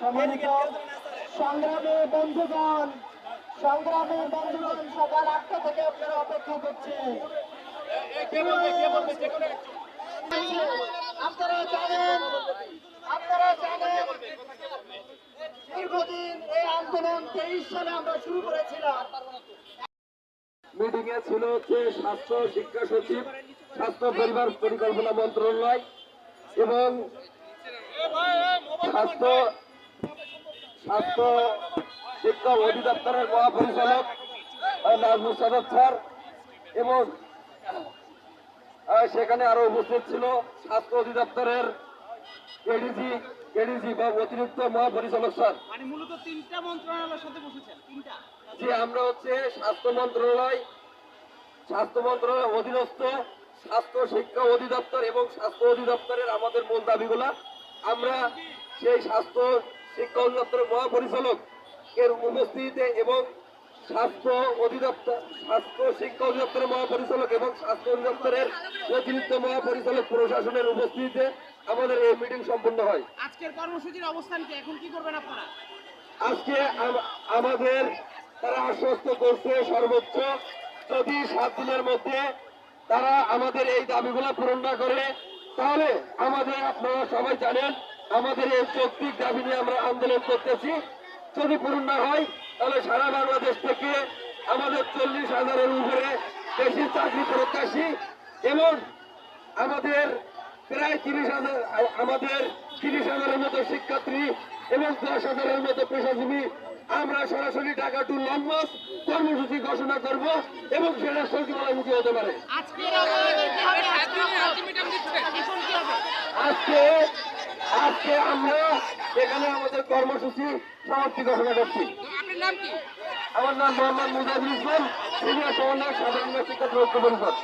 সম্মানিত সংগ্রামী বন্ধুগণ, সকাল 8টা থেকে আপনারা অপেক্ষা করছেন। আপনারা জানেন দীর্ঘদিন এই আন্দোলন 23 সালে আমরা শুরু করেছিলাম। মিটিং এ ছিল হচ্ছে স্বাস্থ্য শিক্ষা সচিব, স্বাস্থ্য পরিবার পরিকল্পনা মন্ত্রণালয় এবং স্বাস্থ্য শিক্ষা অধিদপ্তরের মহাপরিচালক নাজমুল সাদাত স্যার এবং সেখানে আরো উপস্থিত ছিল স্বাস্থ্য অধিদপ্তরের এডিজি বা অতিরিক্ত মহাপরিচালক স্যার। মানে মূলত তিনটা মন্ত্রণালয়ের সাথে বসেছেন। তিনটা যে আমরা হচ্ছে স্বাস্থ্য মন্ত্রণালয় অধীনস্থ স্বাস্থ্য শিক্ষা অধিদপ্তর এবং স্বাস্থ্য অধিদপ্তরের আমাদের মূল দাবিগুলা আমরা সেই স্বাস্থ্য শিক্ষা অধিদপ্তরের মহাপরিচালক এর উপস্থিতিতে এবং স্বাস্থ্য শিক্ষা অধিদপ্তরের মহাপরিচালক এবং স্বাস্থ্য অধিদপ্তরের অতিরিক্ত মহাপরিচালক প্রশাসনের উপস্থিতিতে আমাদের এই মিটিং সম্পন্ন হয়। আজকের কর্মসূচির অবস্থান কি, এখন কি করবেন আপনারা? আজকে আমাদের তারা আশ্বস্ত করছে সর্বোচ্চ যদি 7 দিনের মধ্যে তারা আমাদের এই দাবিগুলো পূরণ না করে তাহলে আমাদের, আপনারা সবাই জানেন, আমাদের এই যৌক্তিক দাবি নিয়ে আমরা আন্দোলন করতেছি। যদি পূরণ না হয় তাহলে সারা বাংলাদেশ থেকে আমাদের 40,000-এর উপরে বেশি চাকরি প্রত্যাশী এবং আমাদের প্রায় 30,000-এর মতো শিক্ষার্থী এবং 10,000-এর মতো পেশাজীবী আমরা সরাসরি ঢাকা টু লংমার্চ কর্মসূচি ঘোষণা করব এবং সেটা সচিবালয়মুখী হতে পারে। আজকে আমরা এখানে আমাদের কর্মসূচি সমাপ্তি ঘোষণা করছি। আমার নাম মোহাম্মদ মুজাহিদুল ইসলাম, সিনিয়র সমন্বয়ক সাধারণ শিক্ষার্থী ঐক্য পরিষদ।